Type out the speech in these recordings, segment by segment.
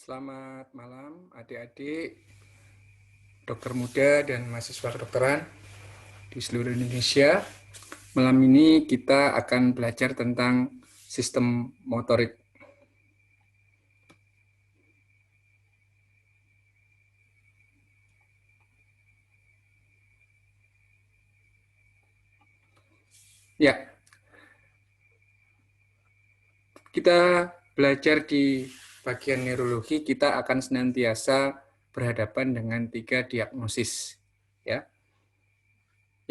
Selamat malam adik-adik, dokter muda dan mahasiswa kedokteran di seluruh Indonesia. Malam ini kita akan belajar tentang sistem motorik. Ya, kita belajar di bagian neurologi, kita akan senantiasa berhadapan dengan 3 diagnosis, ya,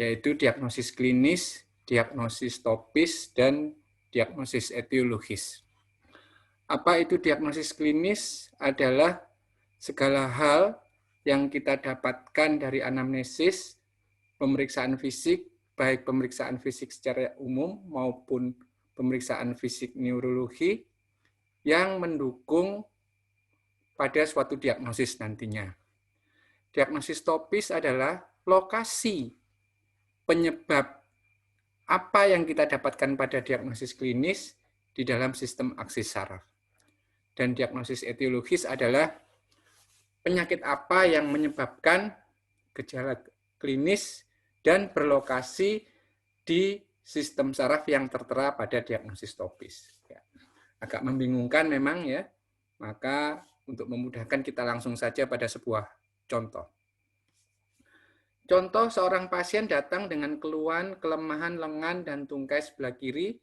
yaitu diagnosis klinis, diagnosis topis, dan diagnosis etiologis. Apa itu diagnosis klinis? Adalah segala hal yang kita dapatkan dari anamnesis, pemeriksaan fisik, baik pemeriksaan fisik secara umum maupun pemeriksaan fisik neurologi yang mendukung pada suatu diagnosis nantinya. Diagnosis topis adalah lokasi penyebab apa yang kita dapatkan pada diagnosis klinis di dalam sistem aksis saraf. Dan diagnosis etiologis adalah penyakit apa yang menyebabkan gejala klinis dan berlokasi di sistem saraf yang tertera pada diagnosis topis. Agak membingungkan memang ya, maka untuk memudahkan kita langsung saja pada sebuah contoh. Contoh, seorang pasien datang dengan keluhan, kelemahan lengan dan tungkai sebelah kiri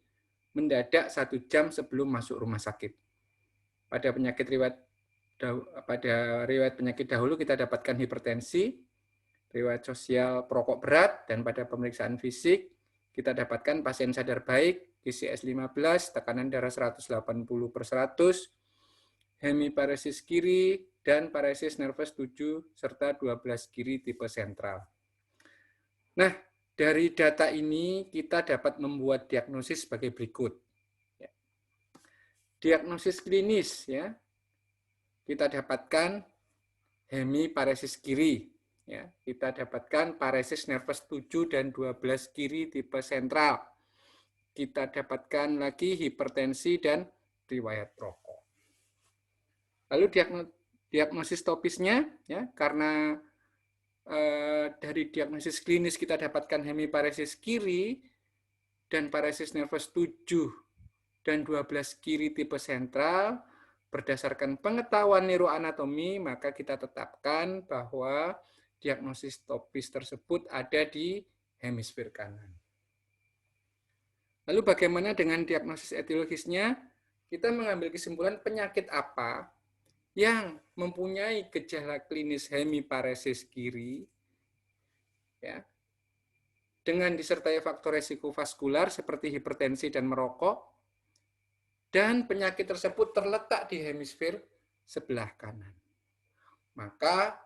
mendadak 1 jam sebelum masuk rumah sakit. Pada riwayat penyakit dahulu kita dapatkan hipertensi, riwayat sosial perokok berat, dan pada pemeriksaan fisik kita dapatkan pasien sadar baik, GCS 15, tekanan darah 180/100, hemiparesis kiri, dan paresis nervus 7 serta 12 kiri tipe sentral. Nah, dari data ini kita dapat membuat diagnosis sebagai berikut. Diagnosis klinis, ya, kita dapatkan hemiparesis kiri. Ya, kita dapatkan paresis nervus 7 dan 12 kiri tipe sentral. Kita dapatkan lagi hipertensi dan riwayat perokok. Lalu diagnosis topisnya, ya, karena dari diagnosis klinis kita dapatkan hemiparesis kiri dan paresis nervus 7 dan 12 kiri tipe sentral. Berdasarkan pengetahuan neuroanatomi, maka kita tetapkan bahwa diagnosis topis tersebut ada di hemisfer kanan. Lalu bagaimana dengan diagnosis etiologisnya? Kita mengambil kesimpulan penyakit apa yang mempunyai gejala klinis hemiparesis kiri, ya, dengan disertai faktor resiko vaskular seperti hipertensi dan merokok, dan penyakit tersebut terletak di hemisfer sebelah kanan. Maka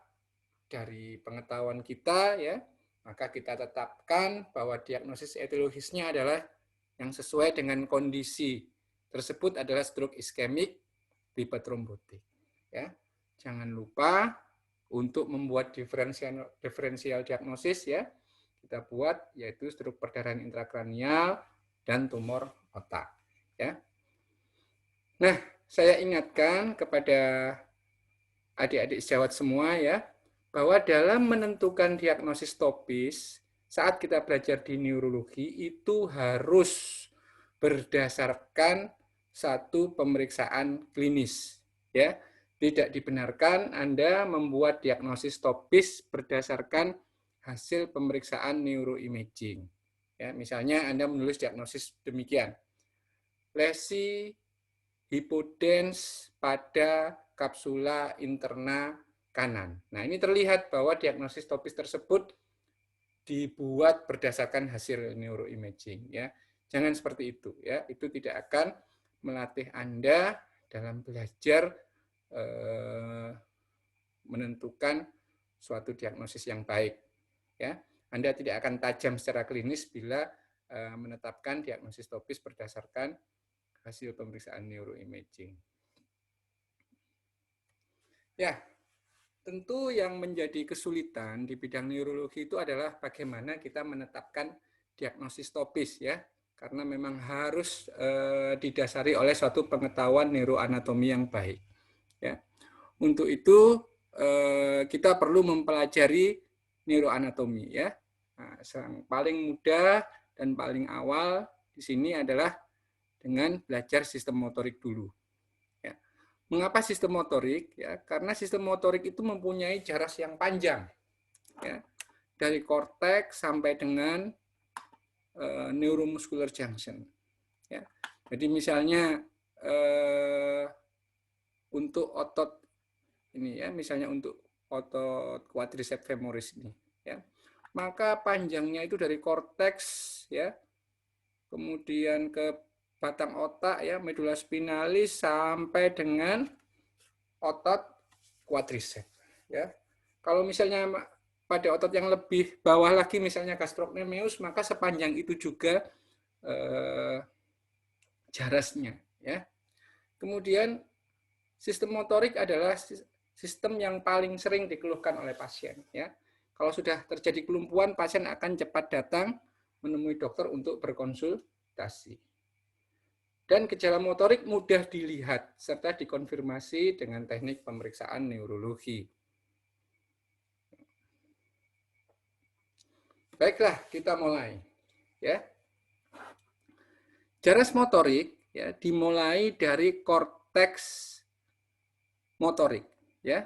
dari pengetahuan kita, ya, maka kita tetapkan bahwa diagnosis etiologisnya adalah yang sesuai dengan kondisi tersebut adalah stroke iskemik tipe trombotik. Ya, jangan lupa untuk membuat diferensial diagnosis, ya, kita buat yaitu stroke perdarahan intrakranial dan tumor otak. Ya. Nah, saya ingatkan kepada adik-adik sejawat semua, ya, bahwa dalam menentukan diagnosis topis saat kita belajar di neurologi itu harus berdasarkan satu pemeriksaan klinis, ya. Tidak dibenarkan Anda membuat diagnosis topis berdasarkan hasil pemeriksaan neuroimaging. Ya, misalnya Anda menulis diagnosis demikian. Lesi hipodens pada kapsula interna kanan. Nah, ini terlihat bahwa diagnosis topis tersebut dibuat berdasarkan hasil neuroimaging, ya. Jangan seperti itu, ya. Itu tidak akan melatih Anda dalam belajar menentukan suatu diagnosis yang baik, ya. Anda tidak akan tajam secara klinis bila menetapkan diagnosis topis berdasarkan hasil pemeriksaan neuroimaging. Ya, tentu yang menjadi kesulitan di bidang neurologi itu adalah bagaimana kita menetapkan diagnosis topis, ya, karena memang harus didasari oleh suatu pengetahuan neuroanatomi yang baik. Ya. Untuk itu kita perlu mempelajari neuroanatomi ya. Nah, yang paling mudah dan paling awal di sini adalah dengan belajar sistem motorik dulu. Ya. Mengapa sistem motorik? Ya, karena sistem motorik itu mempunyai jarak yang panjang, ya, dari korteks sampai dengan neuromuscular junction. Ya. Jadi misalnya untuk otot ini ya, misalnya untuk otot quadriceps femoris ini, ya, maka panjangnya itu dari korteks ya, kemudian ke batang otak ya, medula spinalis sampai dengan otot quadriceps ya. Kalau misalnya pada otot yang lebih bawah lagi misalnya gastrocnemius, maka sepanjang itu juga jarasnya ya. Kemudian sistem motorik adalah sistem yang paling sering dikeluhkan oleh pasien ya. Kalau sudah terjadi kelumpuhan, pasien akan cepat datang menemui dokter untuk berkonsultasi. Dan gejala motorik mudah dilihat serta dikonfirmasi dengan teknik pemeriksaan neurologi. Baiklah, kita mulai. Ya. Jaras motorik ya dimulai dari korteks motorik ya,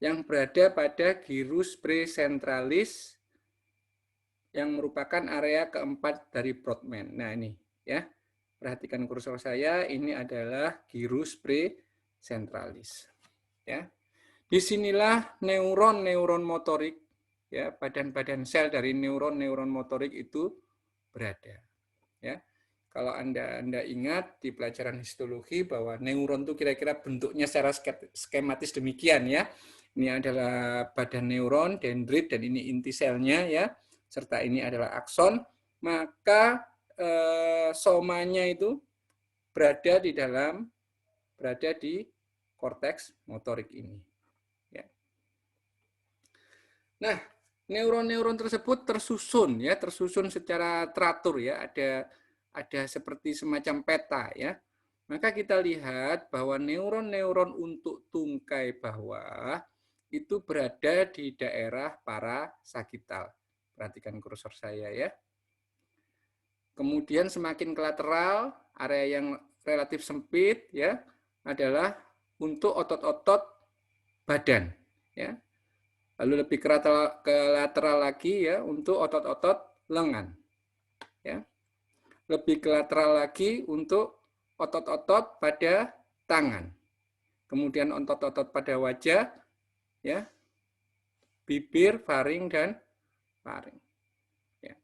yang berada pada gyrus presentralis yang merupakan area keempat dari Brodmann. Nah ini ya, perhatikan kursor saya, ini adalah gyrus presentralis. Ya, disinilah neuron-neuron motorik, ya, badan-badan sel dari neuron-neuron motorik itu berada. Ya, kalau Anda ingat di pelajaran histologi bahwa neuron itu kira-kira bentuknya secara skematis demikian ya. Ini adalah badan neuron, dendrit, dan ini inti selnya ya, serta ini adalah akson. Maka somanya itu berada di korteks motorik ini. Ya. Nah, neuron-neuron tersebut tersusun secara teratur ya, ada seperti semacam peta ya. Maka kita lihat bahwa neuron-neuron untuk tungkai bawah itu berada di daerah parasagital. Perhatikan kursor saya ya. Kemudian semakin ke lateral, area yang relatif sempit ya, adalah untuk otot-otot badan ya. Lalu lebih ke lateral lagi ya untuk otot-otot lengan. Ya. Lebih ke lateral lagi untuk otot-otot pada tangan. Kemudian otot-otot pada wajah, ya, bibir, faring, dan faring. Ya.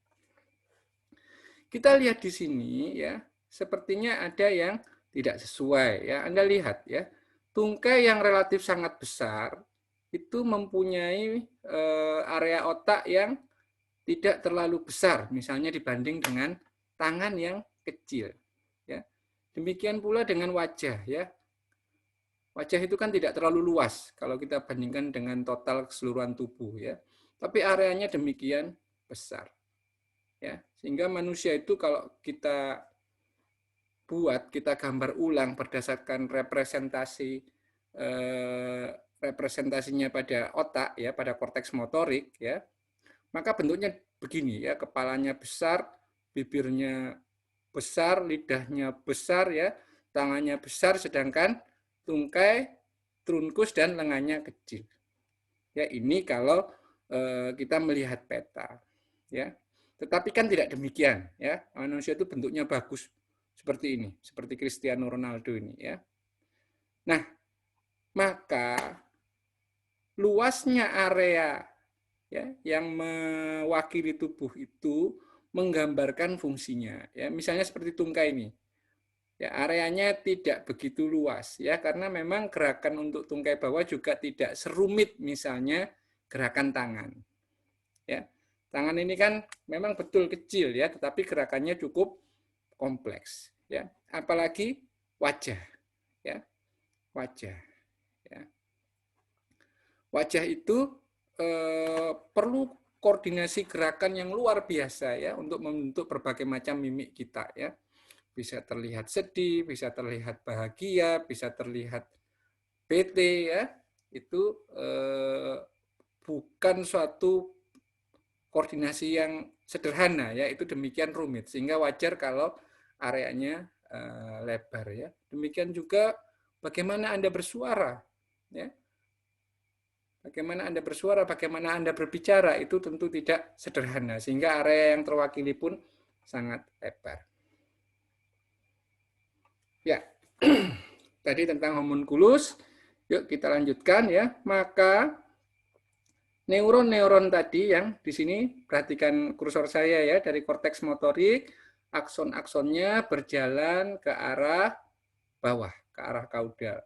Kita lihat di sini ya, sepertinya ada yang tidak sesuai ya. Anda lihat ya, tungkai yang relatif sangat besar itu mempunyai area otak yang tidak terlalu besar, misalnya dibanding dengan tangan yang kecil. Ya. Demikian pula dengan wajah. Ya. Wajah itu kan tidak terlalu luas kalau kita bandingkan dengan total keseluruhan tubuh. Ya. Tapi areanya demikian besar. Ya. Sehingga manusia itu kalau kita kita gambar ulang berdasarkan representasinya pada otak, ya, pada korteks motorik, ya, maka bentuknya begini ya, kepalanya besar, bibirnya besar, lidahnya besar ya, tangannya besar, sedangkan tungkai, trunkus, dan lengannya kecil. Ya, ini kalau kita melihat peta. Ya. Tetapi kan tidak demikian ya. Manusia itu bentuknya bagus seperti ini, seperti Cristiano Ronaldo ini ya. Nah, maka luasnya area ya, yang mewakili tubuh itu menggambarkan fungsinya. Ya, misalnya seperti tungkai ini. Ya, areanya tidak begitu luas ya, karena memang gerakan untuk tungkai bawah juga tidak serumit misalnya gerakan tangan. Ya. Tangan ini kan memang betul kecil ya, tetapi gerakannya cukup kompleks ya. Apalagi wajah ya. Wajah ya. Wajah itu perlu koordinasi gerakan yang luar biasa ya untuk membentuk berbagai macam mimik kita ya. Bisa terlihat sedih, bisa terlihat bahagia, bisa terlihat PT ya, itu bukan suatu koordinasi yang sederhana ya, itu demikian rumit sehingga wajar kalau areanya lebar ya. Demikian juga bagaimana Anda bersuara ya. Bagaimana Anda bersuara, bagaimana Anda berbicara itu tentu tidak sederhana sehingga area yang terwakili pun sangat lebar. Ya. Tadi tentang homunculus. Yuk kita lanjutkan ya. Maka neuron-neuron tadi yang di sini, perhatikan kursor saya ya, dari korteks motorik, akson-aksonnya berjalan ke arah bawah, ke arah kaudal.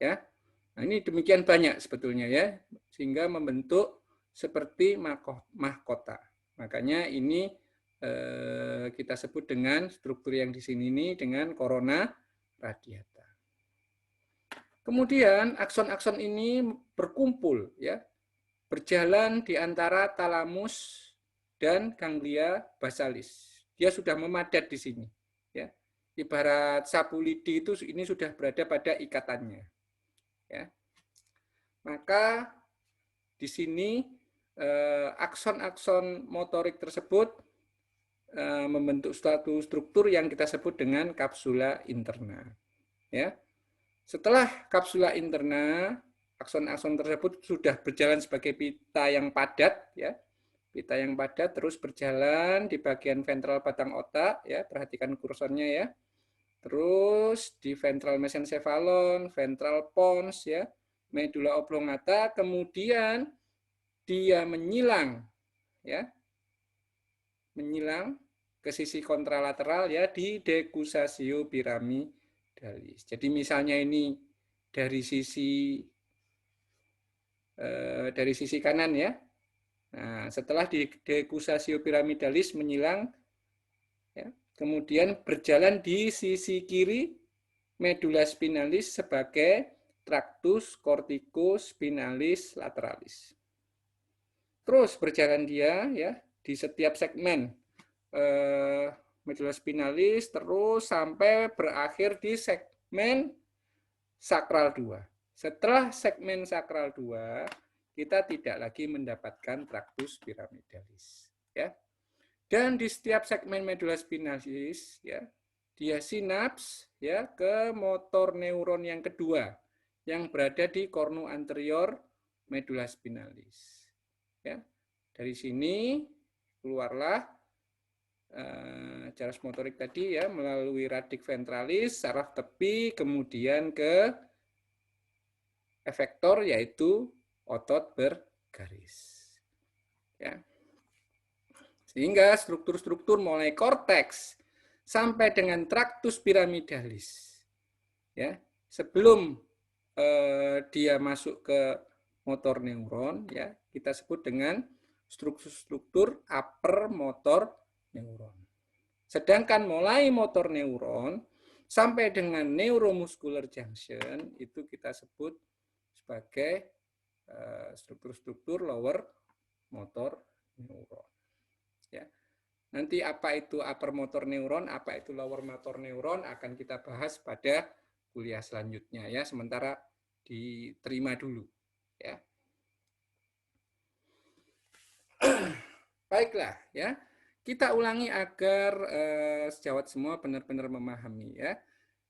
Ya. Nah, ini demikian banyak sebetulnya ya, sehingga membentuk seperti mahkota. Makanya ini kita sebut dengan struktur yang di sini ini dengan corona radiata. Kemudian akson-akson ini berkumpul ya, berjalan di antara talamus dan ganglia basalis. Dia sudah memadat di sini ya. Ibarat sapu lidi itu ini sudah berada pada ikatannya. Ya. Maka di sini akson-akson motorik tersebut membentuk suatu struktur yang kita sebut dengan kapsula interna. Ya. Setelah kapsula interna, akson-akson tersebut sudah berjalan sebagai pita yang padat, ya, pita yang padat terus berjalan di bagian ventral batang otak, ya, perhatikan kursornya ya. Terus di ventral mesencephalon, ventral pons, ya, medula oblongata, kemudian dia menyilang, ya, menyilang ke sisi kontralateral ya di decussatio piramidalis. Jadi misalnya ini dari sisi kanan ya. Nah, setelah di decussatio piramidalis menyilang ya, kemudian berjalan di sisi kiri medula spinalis sebagai tractus corticospinalis lateralis. Terus berjalan dia ya di setiap segmen medula spinalis terus sampai berakhir di segmen sakral 2. Setelah segmen sakral 2, kita tidak lagi mendapatkan tractus piramidalis. Ya. Dan di setiap segmen medula spinalis, ya, dia sinaps ya ke motor neuron yang kedua yang berada di kornu anterior medula spinalis. Ya. Dari sini keluarlah jaras motorik tadi ya melalui radik ventralis, saraf tepi, kemudian ke efektor yaitu otot bergaris. Ya. Sehingga struktur-struktur mulai korteks sampai dengan tractus piramidalis. Ya, sebelum dia masuk ke motor neuron, ya kita sebut dengan struktur-struktur upper motor neuron. Sedangkan mulai motor neuron sampai dengan neuromuscular junction itu kita sebut sebagai struktur-struktur lower motor neuron. Ya. Nanti apa itu upper motor neuron, apa itu lower motor neuron akan kita bahas pada kuliah selanjutnya ya. Sementara diterima dulu ya. Baiklah ya. Kita ulangi agar sejawat semua benar-benar memahami ya.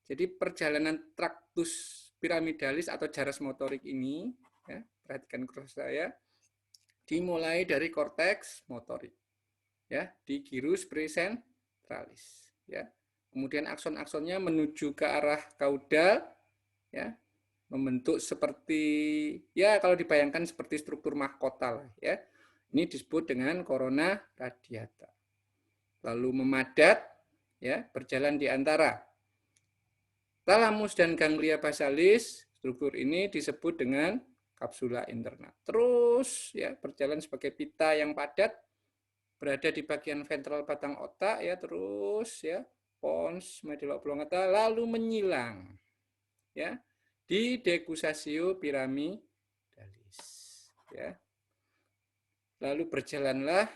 Jadi perjalanan tractus piramidalis atau jaras motorik ini ya, perhatikan kursor saya, dimulai dari korteks motorik. Ya, di gyrus presentralis ya. Kemudian akson-aksonnya menuju ke arah kaudal ya, membentuk seperti ya kalau dibayangkan seperti struktur mahkota lah ya. Ini disebut dengan corona radiata. Lalu memadat ya, berjalan di antara talamus dan ganglia basalis. Struktur ini disebut dengan kapsula interna. Terus ya berjalan sebagai pita yang padat berada di bagian ventral batang otak ya, terus ya pons medula oblongata lalu menyilang ya di decussatio piramidalis ya. Lalu berjalanlah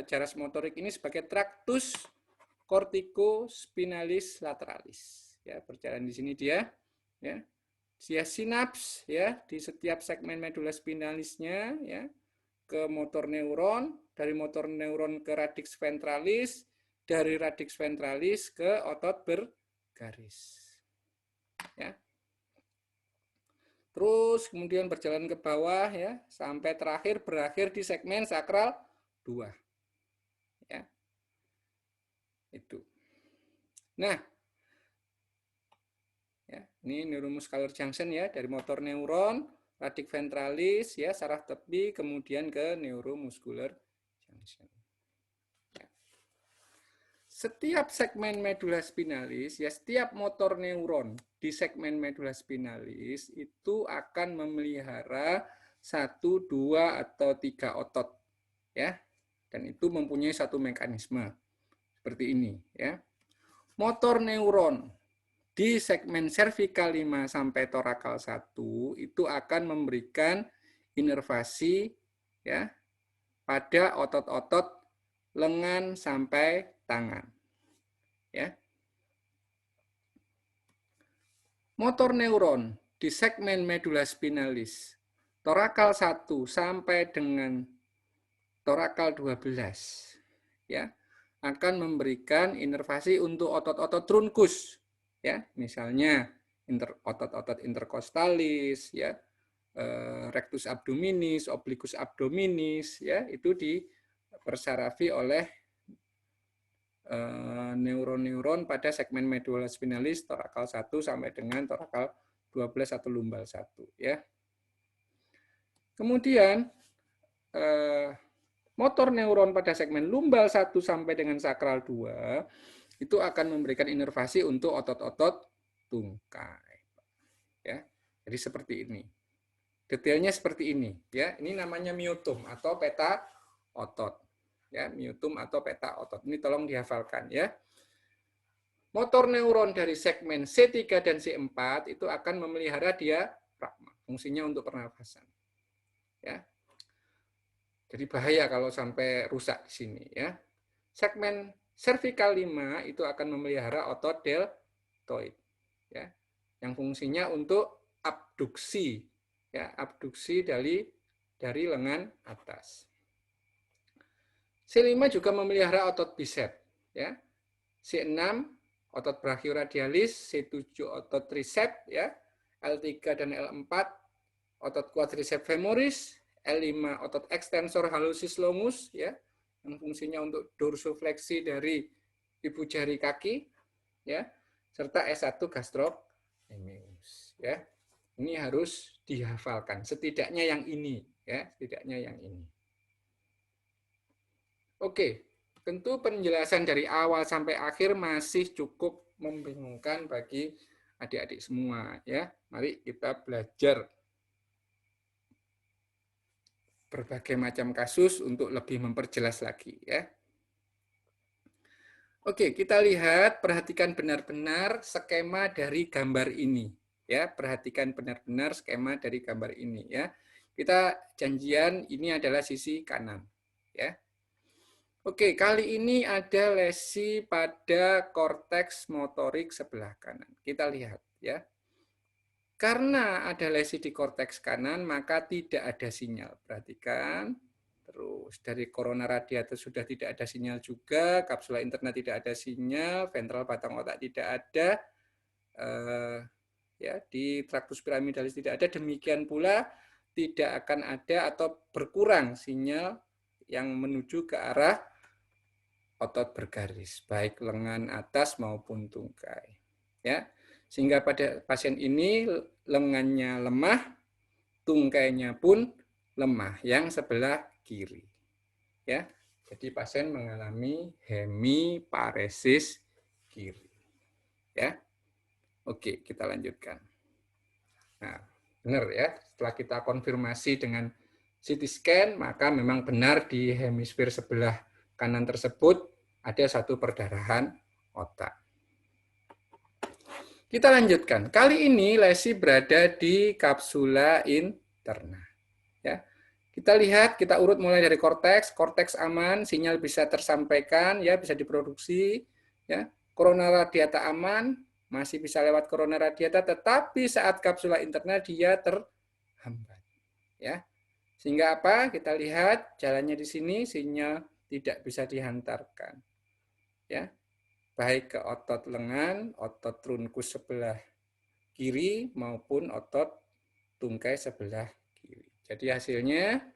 jaras motorik ini sebagai tractus corticospinalis lateralis ya, berjalan di sini dia ya. Dia sinaps ya di setiap segmen medula spinalisnya ya ke motor neuron, dari motor neuron ke radix ventralis, dari radix ventralis ke otot bergaris. Ya. Terus kemudian berjalan ke bawah ya sampai berakhir di segmen sakral 2. Ya. Itu. Nah, ya, ini neuromuscular junction ya dari motor neuron, radix ventralis ya saraf tepi kemudian ke neuromuscular junction. Ya. Setiap segmen medula spinalis ya setiap motor neuron di segmen medula spinalis itu akan memelihara 1, 2 atau 3 otot ya. Dan itu mempunyai satu mekanisme seperti ini ya. Motor neuron di segmen cervical 5 sampai thoracal 1 itu akan memberikan inervasi ya pada otot-otot lengan sampai tangan. Ya. Motor neuron di segmen medula spinalis thoracal 1 sampai dengan thoracal 12 ya akan memberikan inervasi untuk otot-otot trunkus ya misalnya otot-otot interkostalis ya rectus abdominis, obliquus abdominis ya itu dipersarafi oleh neuron-neuron pada segmen medula spinalis thoracal 1 sampai dengan thoracal 12 atau lumbal 1 ya. Kemudian motor neuron pada segmen lumbal 1 sampai dengan sakral 2 itu akan memberikan inervasi untuk otot-otot tungkai. Ya. Jadi seperti ini. Detailnya seperti ini ya. Ini namanya myotum atau peta otot. Ya, myotum atau peta otot. Ini tolong dihafalkan ya. Motor neuron dari segmen C3 dan C4 itu akan memelihara diafragma, fungsinya untuk pernafasan. Ya. Jadi bahaya kalau sampai rusak di sini ya. Segmen cervical 5 itu akan memelihara otot deltoid ya. Yang fungsinya untuk abduksi ya, abduksi dari lengan atas. C5 juga memelihara otot bicep ya. C6 otot brachioradialis, C7 otot tricep ya. L3 dan L4 otot quadriceps femoris, L5 otot extensor hallucis longus ya yang fungsinya untuk dorsofleksi dari ibu jari kaki ya serta S1 gastrocnemius ya. Ini harus dihafalkan setidaknya yang ini ya, setidaknya yang ini. Oke, tentu penjelasan dari awal sampai akhir masih cukup membingungkan bagi adik-adik semua ya. Mari kita belajar berbagai macam kasus untuk lebih memperjelas lagi ya. Oke, kita lihat, perhatikan benar-benar skema dari gambar ini ya. Perhatikan benar-benar skema dari gambar ini ya. Kita janjian ini adalah sisi kanan ya. Oke, kali ini ada lesi pada korteks motorik sebelah kanan. Kita lihat ya. Karena ada lesi di korteks kanan, maka tidak ada sinyal. Perhatikan. Terus dari corona radiatus sudah tidak ada sinyal juga, kapsula interna tidak ada sinyal, ventral batang otak tidak ada, ya di traktus piramidalis tidak ada. Demikian pula tidak akan ada atau berkurang sinyal yang menuju ke arah otot bergaris, baik lengan atas maupun tungkai. Ya, sehingga pada pasien ini lengannya lemah, tungkainya pun lemah yang sebelah kiri. Ya, jadi pasien mengalami hemiparesis kiri. Ya, oke kita lanjutkan. Nah, benar ya. Setelah kita konfirmasi dengan CT scan, maka memang benar di hemisfer sebelah kanan tersebut ada satu perdarahan otak. Kita lanjutkan. Kali ini lesi berada di kapsula interna. Ya. Kita lihat, kita urut mulai dari korteks. Korteks aman, sinyal bisa tersampaikan, ya bisa diproduksi. Ya. Corona radiata aman, masih bisa lewat corona radiata, tetapi saat kapsula interna dia terhambat. Ya, sehingga apa? Kita lihat jalannya di sini, sinyal tidak bisa dihantarkan. Ya, baik ke otot lengan, otot trunkus sebelah kiri maupun otot tungkai sebelah kiri. Jadi hasilnya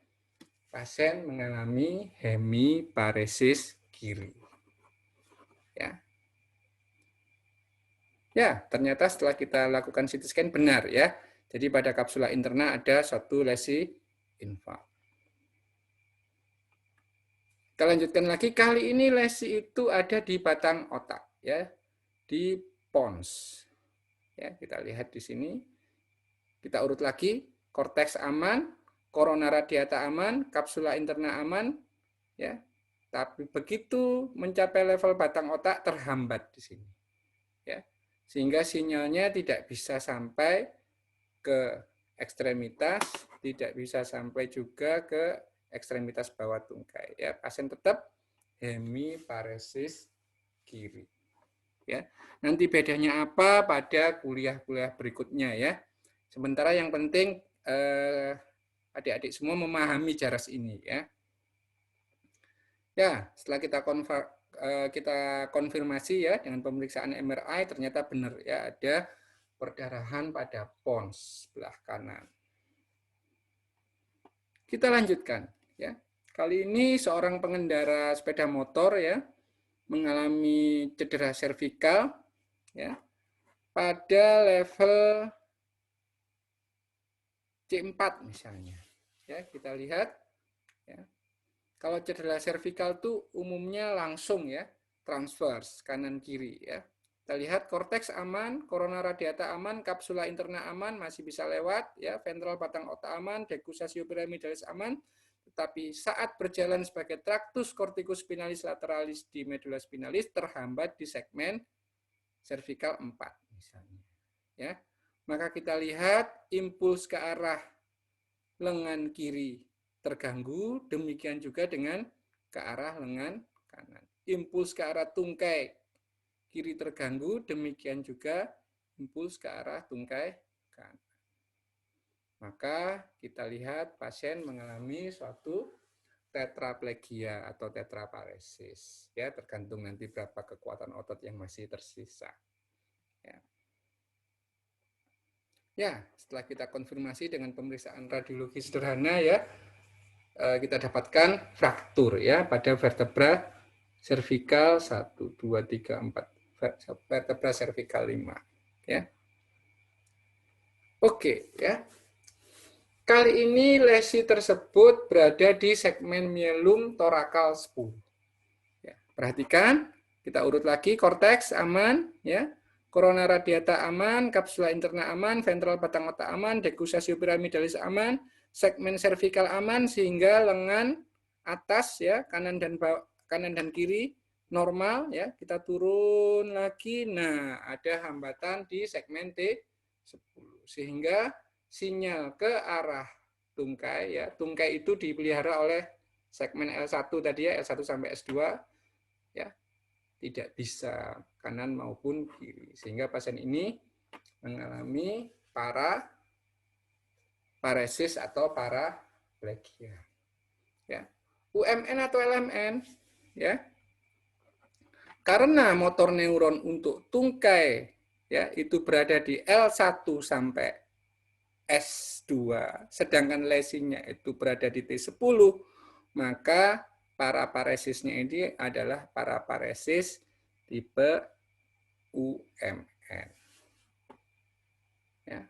pasien mengalami hemiparesis kiri. Ya. Ya, ternyata setelah kita lakukan CT scan benar ya. Jadi pada kapsula interna ada suatu lesi infak. Kita lanjutkan lagi, kali ini lesi itu ada di batang otak ya, di pons. Ya, kita lihat di sini. Kita urut lagi, korteks aman, korona radiata aman, kapsula interna aman ya. Tapi begitu mencapai level batang otak terhambat di sini. Ya. Sehingga sinyalnya tidak bisa sampai ke ekstremitas, tidak bisa sampai juga ke ekstremitas bawah tungkai. Ya, pasien tetap hemiparesis kiri. Ya, nanti bedanya apa pada kuliah-kuliah berikutnya ya. Sementara yang penting adik-adik semua memahami jaras ini ya. Ya, setelah kita konfirmasi ya dengan pemeriksaan MRI ternyata benar ya ada perdarahan pada pons sebelah kanan. Kita lanjutkan ya. Kali ini seorang pengendara sepeda motor ya mengalami cedera servikal ya pada level C4 misalnya. Ya, kita lihat ya. Kalau cedera servikal itu umumnya langsung ya, transvers kanan kiri ya. Kita lihat korteks aman, korona radiata aman, kapsula interna aman, masih bisa lewat ya, ventral batang otak aman, decussatio piramidalis aman. Tetapi saat berjalan sebagai traktus corticospinalis lateralis di medula spinalis terhambat di segmen servikal 4 misalnya. Ya. Maka kita lihat impuls ke arah lengan kiri terganggu, demikian juga dengan ke arah lengan kanan. Impuls ke arah tungkai kiri terganggu, demikian juga impuls ke arah tungkai kanan. Maka kita lihat pasien mengalami suatu tetraplegia atau tetraparesis. Ya, tergantung nanti berapa kekuatan otot yang masih tersisa. Ya. Ya, setelah kita konfirmasi dengan pemeriksaan radiologi sederhana ya, kita dapatkan fraktur ya pada vertebra servikal 1, 2, 3, 4, vertebra servikal 5 ya. Oke ya. Kali ini lesi tersebut berada di segmen mielum torakal 10. Ya, perhatikan, kita urut lagi, korteks aman ya. Korona radiata aman, kapsula interna aman, ventral batang otak aman, decussatio piramidalis aman, segmen servikal aman sehingga lengan atas ya kanan dan kiri normal ya. Kita turun lagi. Nah, ada hambatan di segmen T10 sehingga sinyal ke arah tungkai ya. Tungkai itu dipelihara oleh segmen L1 tadi ya, L1 sampai S2 ya. Tidak bisa kanan maupun kiri sehingga pasien ini mengalami paresis atau paraplegia. Ya. UMN atau LMN ya. Karena motor neuron untuk tungkai ya itu berada di L1 sampai S2 sedangkan lesinya itu berada di T10, maka paraparesisnya ini adalah paraparesis tipe UMN. Ya.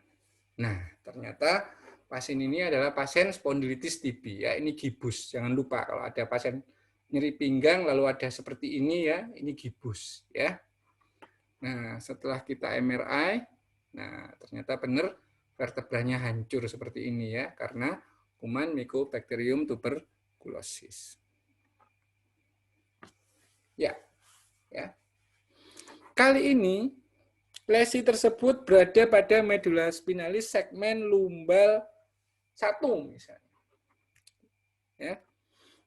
Nah, ternyata pasien ini adalah pasien spondilitis TB ya, ini gibus. Jangan lupa kalau ada pasien nyeri pinggang lalu ada seperti ini ya, ini gibus ya. Nah, setelah kita MRI, nah ternyata benar vertebranya hancur seperti ini ya karena kuman Mycobacterium tuberculosis. Ya. Ya. Kali ini lesi tersebut berada pada medula spinalis segmen lumbal 1 misalnya. Ya.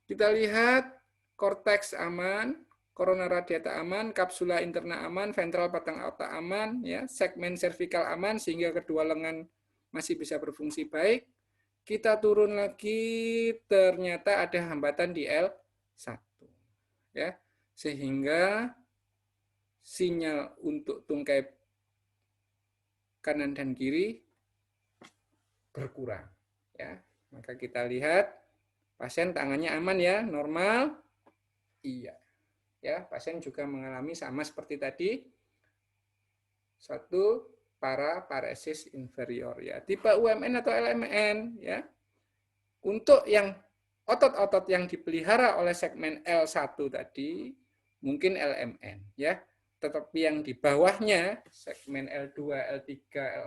Kita lihat korteks aman, corona radiata aman, kapsula interna aman, ventral batang otak aman, ya, segmen cervical aman sehingga kedua lengan masih bisa berfungsi baik. Kita turun lagi, ternyata ada hambatan di L1, ya, sehingga sinyal untuk tungkai kanan dan kiri berkurang, ya. Maka kita lihat pasien tangannya aman ya, normal. Iya. Ya, pasien juga mengalami sama seperti tadi. Satu, paraparesis inferior ya. Tipe UMN atau LMN ya. Untuk yang otot-otot yang dipelihara oleh segmen L1 tadi mungkin LMN ya. Tetapi yang di bawahnya segmen L2, L3,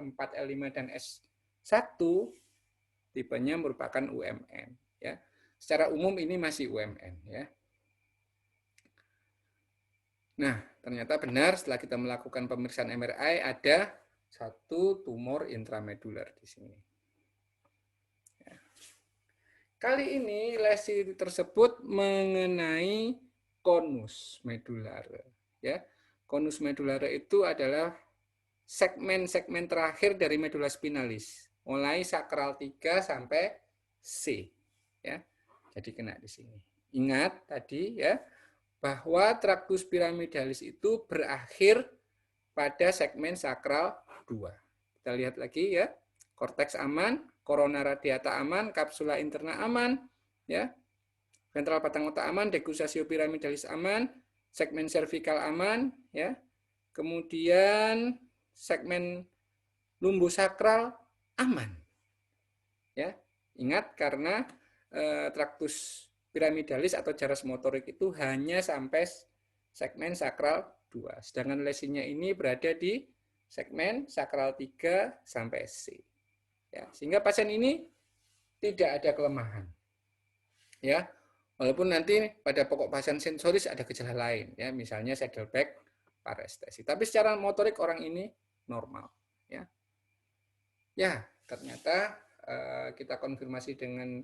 L4, L5 dan S1 tipenya merupakan UMN ya. Secara umum ini masih UMN ya. Nah, ternyata benar setelah kita melakukan pemeriksaan MRI ada satu tumor intramedular di sini. Ya. Kali ini lesi tersebut mengenai konus medular. Ya, konus medular itu adalah segmen-segmen terakhir dari medula spinalis, mulai sakral 3 sampai C. Ya, jadi kena di sini. Ingat tadi ya, bahwa traktus piramidalis itu berakhir pada segmen sakral 2. Kita lihat lagi ya. Korteks aman, corona radiata aman, kapsula interna aman, ya. Ventral batang otak aman, degustasio piramidalis aman, segmen cervical aman, ya. Kemudian segmen lumbosakral aman. Ya. Ingat karena traktus piramidalis atau jaras motorik itu hanya sampai segmen sakral 2. Sedangkan lesinya ini berada di segmen sakral 3 sampai C. Ya, sehingga pasien ini tidak ada kelemahan. Ya, walaupun nanti pada pokok pasien sensoris ada gejala lain, ya, misalnya saddleback parestesi. Tapi secara motorik orang ini normal. Ya, ya ternyata kita konfirmasi dengan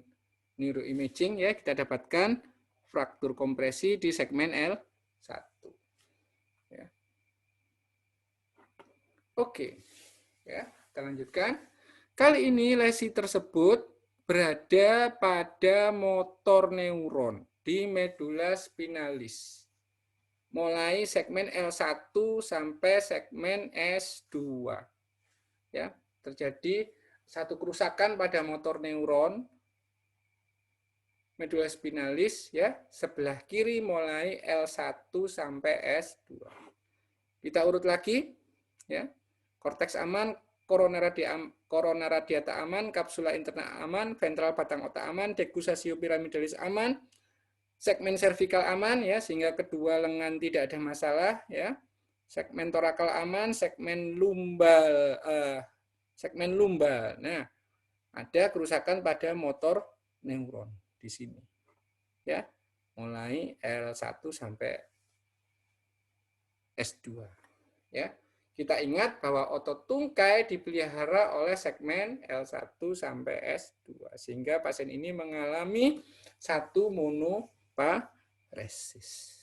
neuroimaging ya, kita dapatkan fraktur kompresi di segmen L1. Ya. Oke, ya, kita lanjutkan. Kali ini lesi tersebut berada pada motor neuron di medula spinalis. Mulai segmen L1 sampai segmen S2. Ya, terjadi satu kerusakan pada motor neuron medula spinalis ya, sebelah kiri mulai L1 sampai S2. Kita urut lagi ya. Korteks aman, corona radiata aman, kapsula interna aman, ventral batang otak aman, degustasio piramidalis aman, segmen cervical aman ya, sehingga kedua lengan tidak ada masalah ya. Segmen torakal aman, segmen lumbal Nah, ada kerusakan pada motor neuron di sini. Ya. Mulai L1 sampai S2. Ya. Kita ingat bahwa otot tungkai dipelihara oleh segmen L1 sampai S2 sehingga pasien ini mengalami satu monoparesis.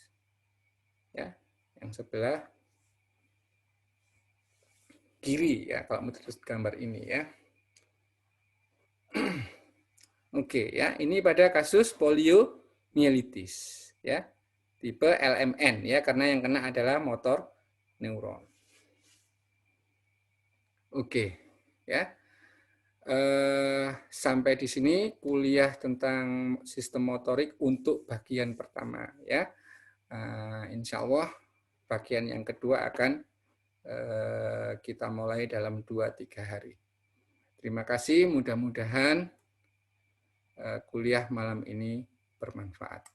Ya, yang sebelah kiri ya kalau menurut gambar ini ya. Oke ya, ini pada kasus poliomyelitis ya. Tipe LMN ya karena yang kena adalah motor neuron. Oke, ya. Sampai di sini kuliah tentang sistem motorik untuk bagian pertama, ya. Insya Allah bagian yang kedua akan kita mulai dalam 2-3 hari. Terima kasih, mudah-mudahan kuliah malam ini bermanfaat.